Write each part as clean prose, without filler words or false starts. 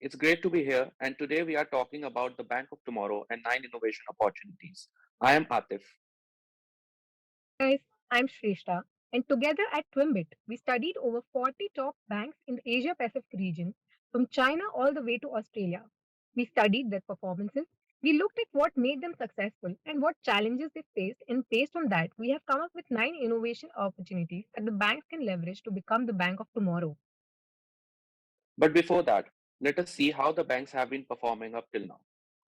It's great to be here, and today we are talking about the Bank of Tomorrow and nine innovation opportunities. I am Atif. Hi guys, I'm Shrestha, and together at Twimbit, we studied over 40 top banks in the Asia Pacific region, from China all the way to Australia. We studied their performances, we looked at what made them successful and what challenges they faced, and based on that, we have come up with nine innovation opportunities that the banks can leverage to become the bank of tomorrow. But before that, let us see how the banks have been performing up till now.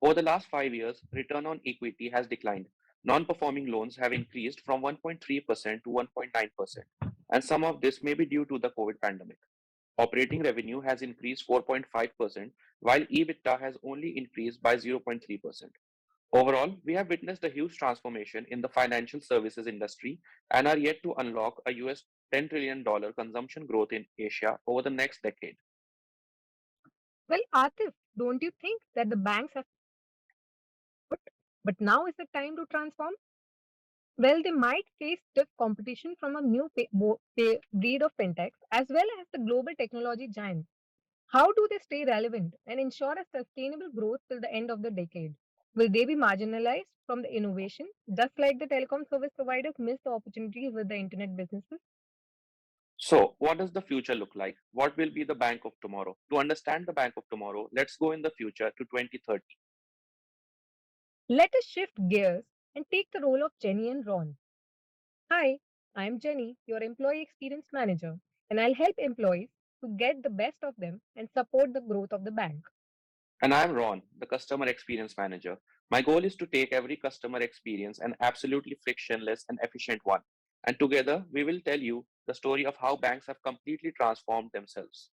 Over the last 5 years, return on equity has declined. Non performing loans have increased from 1.3% to 1.9%, and some of this may be due to the COVID pandemic. Operating revenue has increased 4.5%, while EBITDA has only increased by 0.3%. Overall, we have witnessed a huge transformation in the financial services industry and are yet to unlock a US $10 trillion consumption growth in Asia over the next decade. Well, Atif, don't you think that the banks have put, but now is the time to transform? Well, they might face stiff competition from a new breed of fintechs as well as the global technology giants. How do they stay relevant and ensure a sustainable growth till the end of the decade? Will they be marginalized from the innovation, just like the telecom service providers missed the opportunities with the internet businesses? So, what does the future look like? What will be the bank of tomorrow? To understand the bank of tomorrow, let's go in the future to 2030. Let us shift gears and take the role of Jenny and Ron. Hi, I'm Jenny, your employee experience manager, and I'll help employees to get the best of them and support the growth of the bank. And I'm Ron, the customer experience manager. My goal is to take every customer experience an absolutely frictionless and efficient one. And together, we will tell you the story of how banks have completely transformed themselves.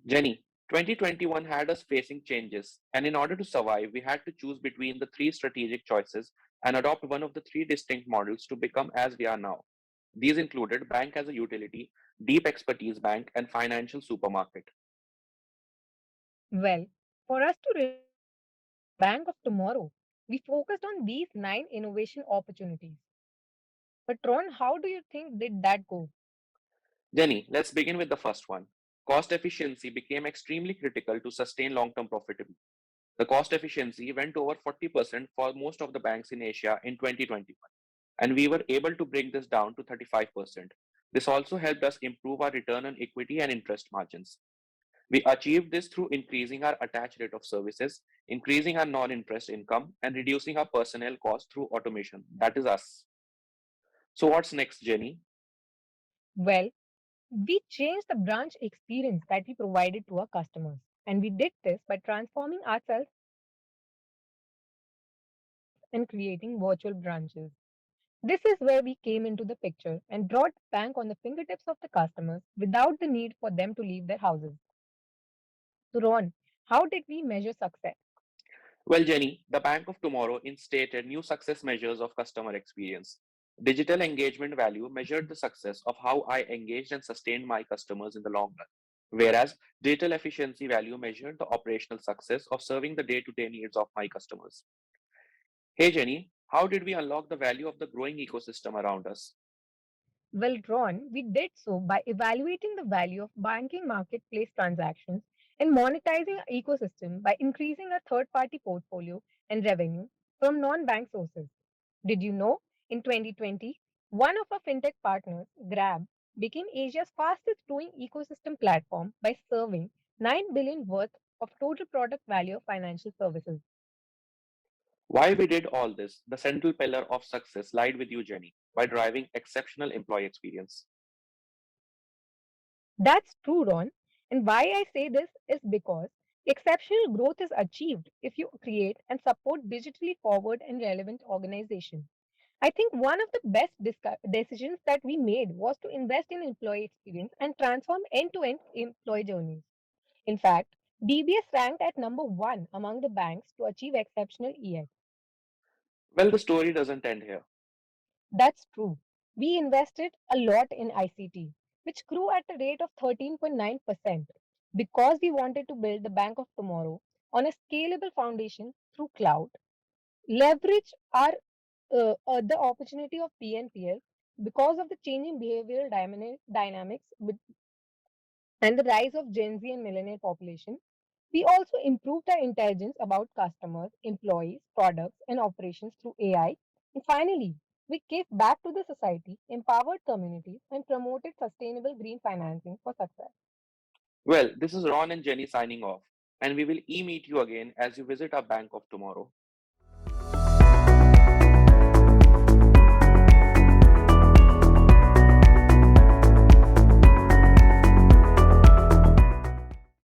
Jenny, 2021 had us facing changes, and in order to survive, we had to choose between the three strategic choices and adopt one of the three distinct models to become as we are now. These included bank as a utility, deep expertise bank, and financial supermarket. Well, for us to bank of tomorrow, we focused on these nine innovation opportunities. But Ron, how do you think did that go? Jenny, let's begin with the first one. Cost efficiency became extremely critical to sustain long term profitability. The cost efficiency went over 40% for most of the banks in Asia in 2021, and we were able to bring this down to 35%. This also helped us improve our return on equity and interest margins. We achieved this through increasing our attach rate of services, increasing our non interest income, and reducing our personnel costs through automation. That is us. So, what's next, Jenny? Well, we changed the branch experience that we provided to our customers. And we did this by transforming ourselves and creating virtual branches. This is where we came into the picture and brought the bank on the fingertips of the customers without the need for them to leave their houses. So, Ron, how did we measure success? Well, Jenny, the Bank of Tomorrow instated new success measures of customer experience. Digital engagement value measured the success of how I engaged and sustained my customers in the long run, whereas digital efficiency value measured the operational success of serving the day to day needs of my customers. Hey, Jenny, how did we unlock the value of the growing ecosystem around us? Well, Ron, we did so by evaluating the value of banking marketplace transactions and monetizing our ecosystem by increasing our third party portfolio and revenue from non bank sources. Did you know in 2020, one of our fintech partners, Grab, became Asia's fastest growing ecosystem platform by serving 9 billion worth of total product value of financial services? Why we did all this, the central pillar of success lied with you, Jenny, by driving exceptional employee experience. That's true, Ron. And why I say this is because exceptional growth is achieved if you create and support digitally forward and relevant organizations. I think one of the best decisions that we made was to invest in employee experience and transform end to end employee journeys. In fact, DBS ranked at number one among the banks to achieve exceptional EX. Well, the story doesn't end here. That's true. We invested a lot in ICT, which grew at a rate of 13.9% because we wanted to build the bank of tomorrow on a scalable foundation through cloud, leverage our the opportunity of PNPL because of the changing behavioral dynamics and the rise of Gen Z and millennial population, We also improved our intelligence about customers, employees, products, and operations through AI. And finally, we gave back to the society, empowered communities, and promoted sustainable green financing for success. Well, this is Ron and Jenny signing off, and we will e meet you again as you visit our bank of tomorrow.